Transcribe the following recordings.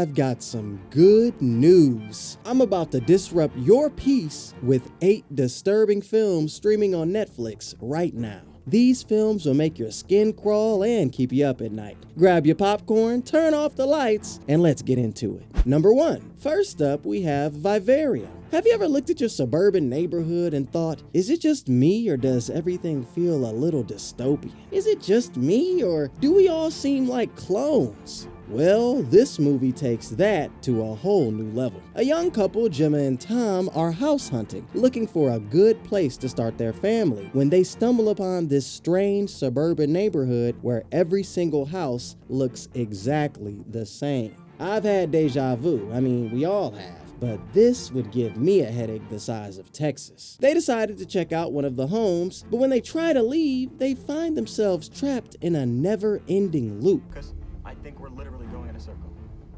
I've got some good news. I'm about to disrupt your peace with 8 disturbing films streaming on Netflix right now. These films will make your skin crawl and keep you up at night. Grab your popcorn, turn off the lights, and let's get into it. Number 1. First up, we have Vivarium. Have you ever looked at your suburban neighborhood and thought, is it just me or does everything feel a little dystopian? Is it just me or do we all seem like clones? Well, this movie takes that to a whole new level. A young couple, Gemma and Tom, are house hunting, looking for a good place to start their family, when they stumble upon this strange suburban neighborhood where every single house looks exactly the same. I've had deja vu, we all have. But this would give me a headache the size of Texas. They decided to check out one of the homes, but when they try to leave, they find themselves trapped in a never-ending loop. Because I think we're literally going in a circle.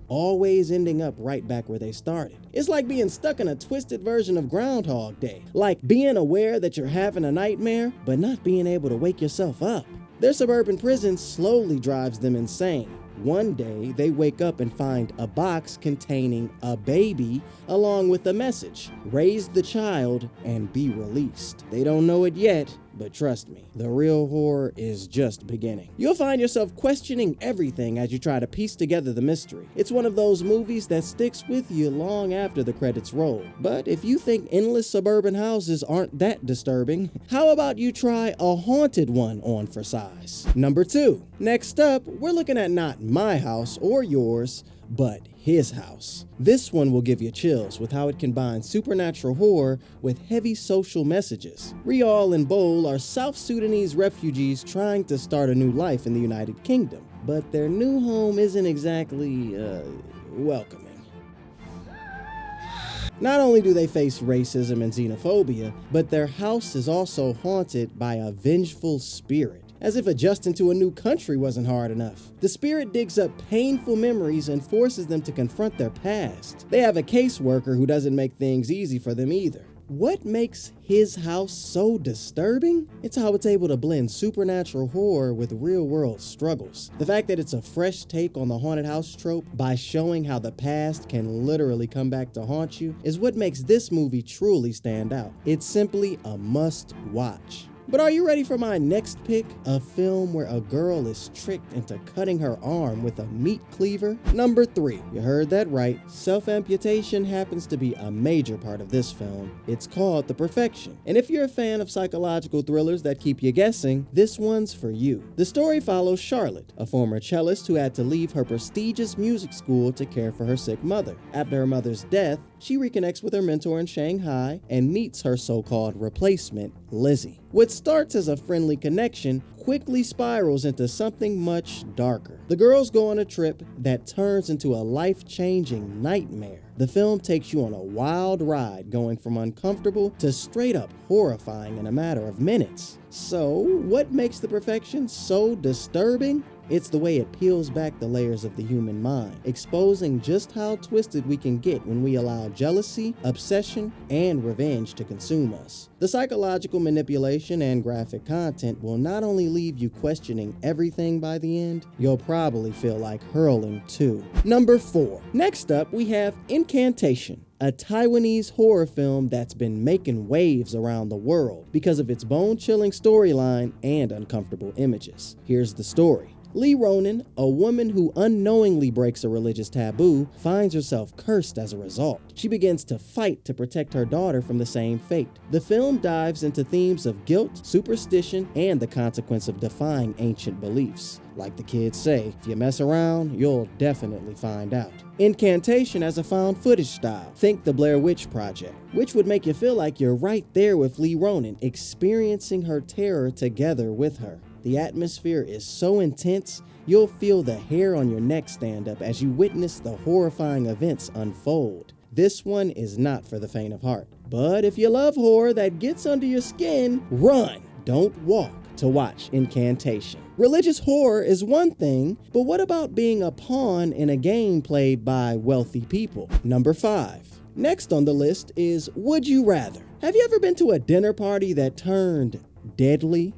Always ending up right back where they started. It's like being stuck in a twisted version of Groundhog Day. Like being aware that you're having a nightmare, but not being able to wake yourself up. Their suburban prison slowly drives them insane. One day, they wake up and find a box containing a baby along with a message: raise the child and be released. They don't know it yet, but trust me, the real horror is just beginning. You'll find yourself questioning everything as you try to piece together the mystery. It's one of those movies that sticks with you long after the credits roll. But if you think endless suburban houses aren't that disturbing, how about you try a haunted one on for size? Number 2. Next up, we're looking at not my house or yours, but his house. This one will give you chills with how it combines supernatural horror with heavy social messages. Rial and Bol are South Sudanese refugees trying to start a new life in the United Kingdom, but their new home isn't exactly, welcoming. Not only do they face racism and xenophobia, but their house is also haunted by a vengeful spirit. As if adjusting to a new country wasn't hard enough. The spirit digs up painful memories and forces them to confront their past. They have a caseworker who doesn't make things easy for them either. What makes his house so disturbing? It's how it's able to blend supernatural horror with real-world struggles. The fact that it's a fresh take on the haunted house trope by showing how the past can literally come back to haunt you is what makes this movie truly stand out. It's simply a must-watch. But are you ready for my next pick? A film where a girl is tricked into cutting her arm with a meat cleaver? Number 3. You heard that right. Self-amputation happens to be a major part of this film. It's called The Perfection. And if you're a fan of psychological thrillers that keep you guessing, this one's for you. The story follows Charlotte, a former cellist who had to leave her prestigious music school to care for her sick mother. After her mother's death, she reconnects with her mentor in Shanghai and meets her so-called replacement, Lizzie. What starts as a friendly connection quickly spirals into something much darker. The girls go on a trip that turns into a life-changing nightmare. The film takes you on a wild ride, going from uncomfortable to straight up horrifying in a matter of minutes. So, what makes The Perfection so disturbing? It's the way it peels back the layers of the human mind, exposing just how twisted we can get when we allow jealousy, obsession, and revenge to consume us. The psychological manipulation and graphic content will not only leave you questioning everything by the end, you'll probably feel like hurling too. Number 4. Next up, we have Incantation, a Taiwanese horror film that's been making waves around the world because of its bone-chilling storyline and uncomfortable images. Here's the story. Lee Ronan, a woman who unknowingly breaks a religious taboo, finds herself cursed as a result. She begins to fight to protect her daughter from the same fate. The film dives into themes of guilt, superstition, and the consequence of defying ancient beliefs. Like the kids say, if you mess around, you'll definitely find out. Incantation has a found footage style. Think the Blair Witch Project, which would make you feel like you're right there with Lee Ronan, experiencing her terror together with her. The atmosphere is so intense, you'll feel the hair on your neck stand up as you witness the horrifying events unfold. This one is not for the faint of heart. But if you love horror that gets under your skin, run, don't walk to watch Incantation. Religious horror is one thing, but what about being a pawn in a game played by wealthy people? Number 5. Next on the list is Would You Rather. Have you ever been to a dinner party that turned deadly?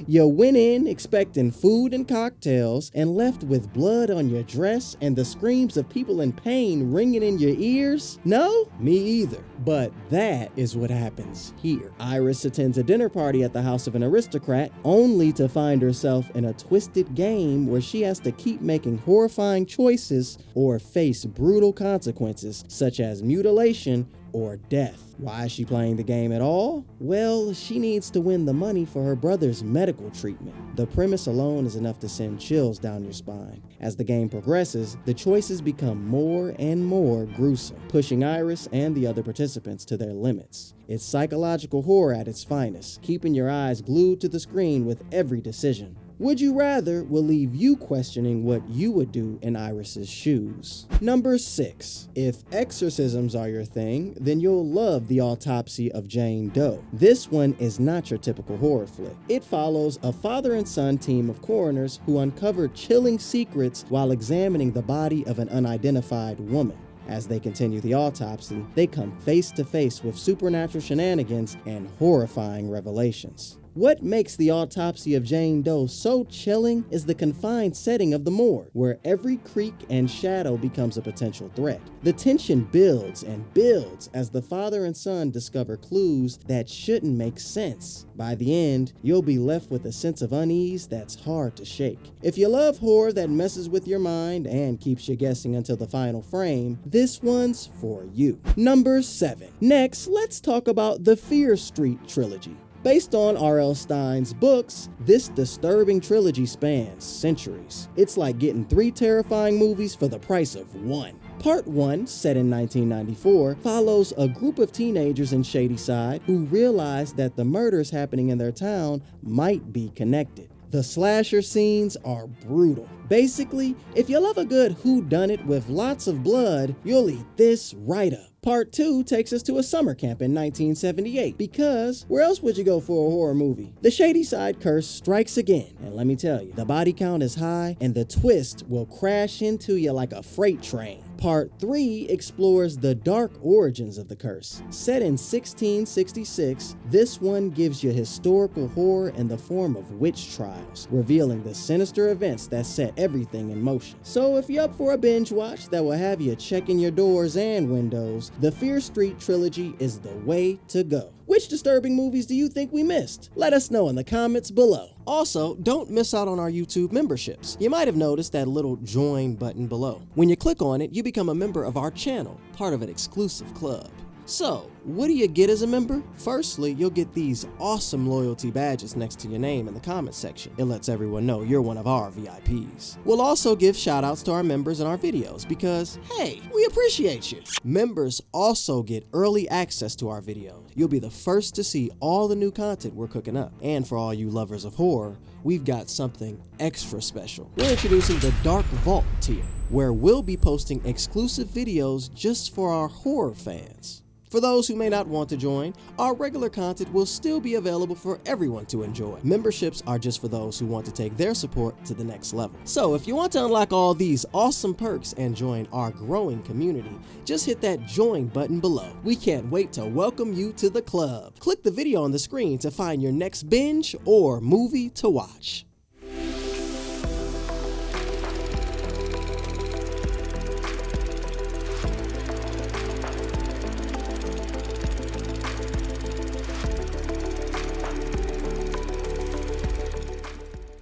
You went in expecting food and cocktails and left with blood on your dress and the screams of people in pain ringing in your ears? No? Me either. But that is what happens here. Iris attends a dinner party at the house of an aristocrat only to find herself in a twisted game where she has to keep making horrifying choices or face brutal consequences such as mutilation or death. Why is she playing the game at all? Well, she needs to win the money for her brother's medical treatment. The premise alone is enough to send chills down your spine. As the game progresses, the choices become more and more gruesome, pushing Iris and the other participants to their limits. It's psychological horror at its finest, keeping your eyes glued to the screen with every decision. Would You Rather will leave you questioning what you would do in Iris's shoes. Number 6. If exorcisms are your thing, then you'll love The Autopsy of Jane Doe. This one is not your typical horror flick. It follows a father and son team of coroners who uncover chilling secrets while examining the body of an unidentified woman. As they continue the autopsy, they come face to face with supernatural shenanigans and horrifying revelations. What makes The Autopsy of Jane Doe so chilling is the confined setting of the morgue, where every creak and shadow becomes a potential threat. The tension builds and builds as the father and son discover clues that shouldn't make sense. By the end, you'll be left with a sense of unease that's hard to shake. If you love horror that messes with your mind and keeps you guessing until the final frame, this one's for you. Number 7. Next, let's talk about the Fear Street trilogy. Based on R.L. Stine's books, this disturbing trilogy spans centuries. It's like getting 3 terrifying movies for the price of 1. Part 1, set in 1994, follows a group of teenagers in Shadyside who realize that the murders happening in their town might be connected. The slasher scenes are brutal. Basically, if you love a good whodunit with lots of blood, you'll eat this right up. Part 2 takes us to a summer camp in 1978, because where else would you go for a horror movie? The Shadyside curse strikes again, and let me tell you, the body count is high and the twist will crash into you like a freight train. Part 3 explores the dark origins of the curse. Set in 1666, this one gives you historical horror in the form of witch trials, revealing the sinister events that set everything in motion. So if you're up for a binge watch that will have you checking your doors and windows, the Fear Street trilogy is the way to go. Which disturbing movies do you think we missed? Let us know in the comments below. Also, don't miss out on our YouTube memberships. You might have noticed that little join button below. When you click on it, you become a member of our channel, part of an exclusive club. So, what do you get as a member? Firstly, you'll get these awesome loyalty badges next to your name in the comment section. It lets everyone know you're one of our VIPs. We'll also give shout outs to our members in our videos because, hey, we appreciate you. Members also get early access to our videos. You'll be the first to see all the new content we're cooking up. And for all you lovers of horror, we've got something extra special. We're introducing the Dark Vault tier, where we'll be posting exclusive videos just for our horror fans. For those who may not want to join, our regular content will still be available for everyone to enjoy. Memberships are just for those who want to take their support to the next level. So if you want to unlock all these awesome perks and join our growing community, just hit that join button below. We can't wait to welcome you to the club. Click the video on the screen to find your next binge or movie to watch.